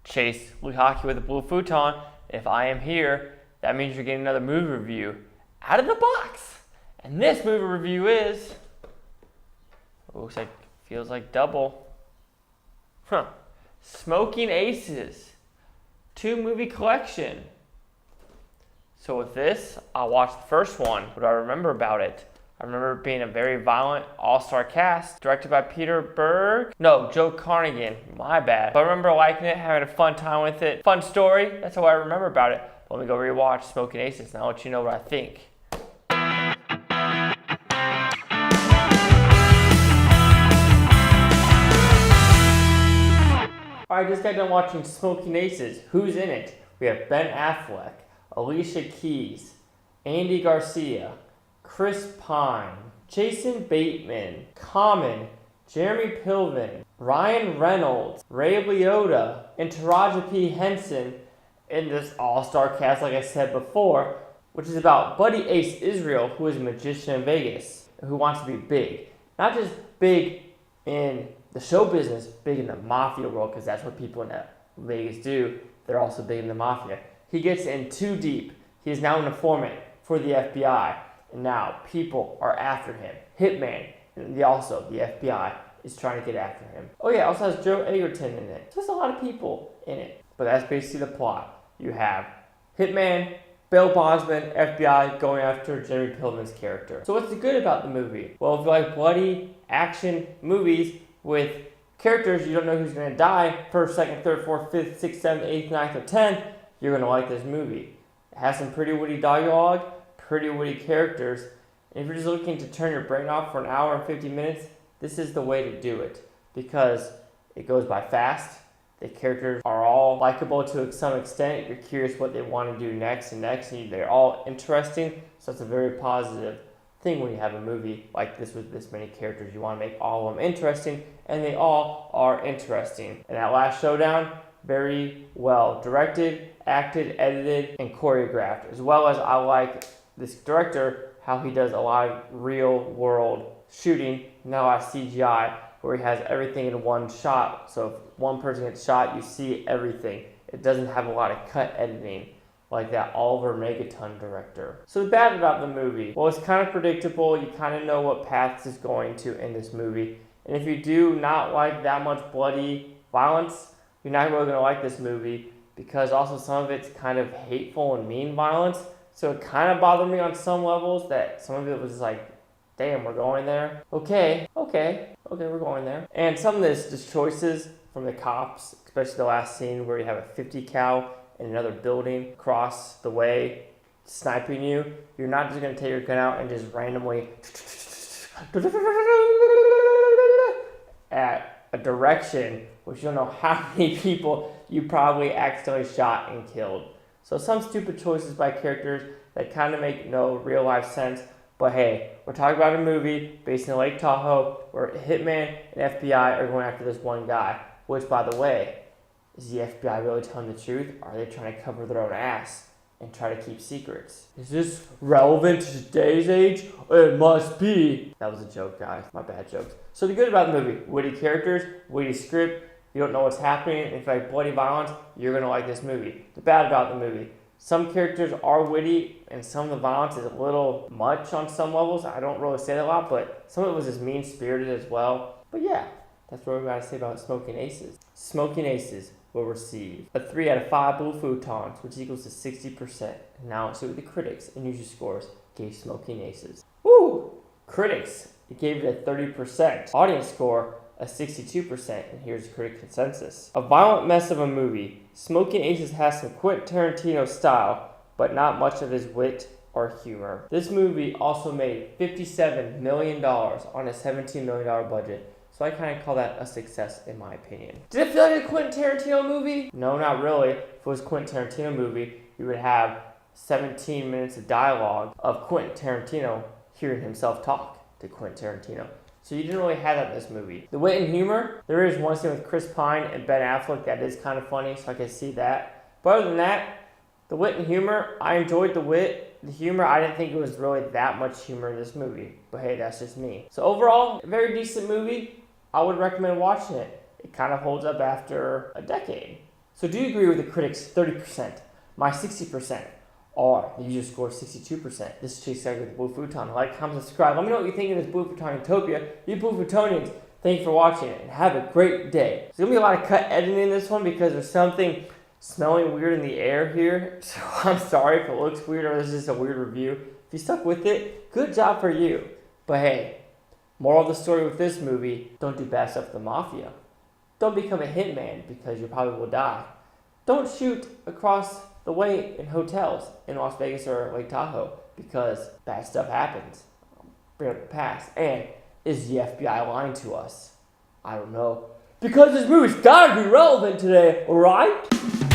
Chase Blue Hockey with a blue futon. If I am here, that means you're getting another movie review out of the box. And this movie review is, looks like, feels like double. Smokin Aces, 2-movie collection. So with this, I watched the first one. What do I remember about it? I remember it being a very violent all-star cast, directed by Berg. No, Joe Carnahan, my bad. But I remember liking it, having a fun time with it. Fun story, that's what I remember about it. Let me go rewatch Smokin Aces and I'll let you know what I think. Alright, just got done watching Smokin Aces. Who's in it? We have Ben Affleck, Alicia Keys, Andy Garcia, Chris Pine, Jason Bateman, Common, Jeremy Piven, Ryan Reynolds, Ray Liotta, and Taraji P. Henson in this all-star cast, like I said before, which is about Buddy Ace Israel, who is a magician in Vegas, who wants to be big. Not just big in the show business, big in the mafia world, because that's what people in Vegas do. They're also big in the mafia. He gets in too deep. He is now an informant for the FBI. And now people are after him. Hitman, and the FBI is trying to get after him. Oh yeah, it also has Joe Edgerton in it. So there's a lot of people in it. But that's basically the plot. You have Hitman, Bill Bosman, FBI going after Jeremy Piven's character. So what's the good about the movie? Well, if you like bloody action movies with characters you don't know who's going to die, 1st, 2nd, 3rd, 4th, 5th, 6th, 7th, 8th, 9th, or 10th, you're going to like this movie. It has some pretty witty dialogue, pretty witty characters, and if you're just looking to turn your brain off for an hour and 50 minutes, this is the way to do it, because it goes by fast, the characters are all likable to some extent, you're curious what they want to do next, and they're all interesting, so it's a very positive thing when you have a movie like this with this many characters. You want to make all of them interesting, and they all are interesting. And that last showdown, very well directed, acted, edited, and choreographed, as well as I like this director, how he does a lot of real world shooting, not a lot of CGI, where he has everything in one shot. So if one person gets shot, you see everything. It doesn't have a lot of cut editing like that Oliver Megaton director. So the bad about the movie, well, it's kind of predictable. You kind of know what path it's going to in this movie. And if you do not like that much bloody violence, you're not really going to like this movie, because also some of it's kind of hateful and mean violence. So it kind of bothered me on some levels that some of it was like, damn, we're going there. Okay, we're going there. And some of this just choices from the cops, especially the last scene where you have a 50 cal in another building across the way sniping you. You're not just going to take your gun out and just randomly at a direction which you don't know how many people you probably accidentally shot and killed. So some stupid choices by characters that kind of make no real life sense. But hey, we're talking about a movie based in Lake Tahoe where Hitman and FBI are going after this one guy. Which, by the way, is the FBI really telling the truth? Or are they trying to cover their own ass and try to keep secrets? Is this relevant to today's age? It must be. That was a joke, guys. My bad jokes. So the good about the movie, witty characters, witty script. You don't know what's happening. If you like bloody violence, you're going to like this movie. The bad about the movie, some characters are witty and some of the violence is a little much on some levels. I don't really say that a lot, but some of it was just mean-spirited as well. But yeah, that's what we got to say about Smokin Aces. Smokin Aces will receive a 3 out of 5 blue futons, which equals to 60%. And now let's see what the critics and user scores gave Smokin Aces. Woo! Critics, it gave it a 30%. Audience score, a 62%, and here's the critic consensus. A violent mess of a movie, Smokin Aces has some Quentin Tarantino style, but not much of his wit or humor. This movie also made $57 million on a $17 million budget, so I kind of call that a success in my opinion. Did it feel like a Quentin Tarantino movie? No, not really. If it was a Quentin Tarantino movie, you would have 17 minutes of dialogue of Quentin Tarantino hearing himself talk to Quentin Tarantino. So you didn't really have that in this movie. The wit and humor, there is one scene with Chris Pine and Ben Affleck that is kind of funny, so I can see that. But other than that, the wit and humor, I enjoyed the wit. The humor, I didn't think it was really that much humor in this movie. But hey, that's just me. So overall, a very decent movie. I would recommend watching it. It kind of holds up after a decade. So do you agree with the critics' 30%? My 60% are the user score 62%. This is Chase Geiger with Blue Futon. Like, comment, subscribe. Let me know what you think of this Blue Futon Utopia. You Blue Futonians, thank you for watching it and have a great day. There's going to be a lot of cut editing in this one because there's something smelling weird in the air here. So I'm sorry if it looks weird or this is just a weird review. If you stuck with it, good job for you. But hey, moral of the story with this movie, don't do bad stuff with the mafia. Don't become a hitman because you probably will die. Don't shoot across the way in hotels in Las Vegas or Lake Tahoe because bad stuff happens. Bring up the past. And is the FBI lying to us? I don't know. Because this movie's gotta be relevant today, alright?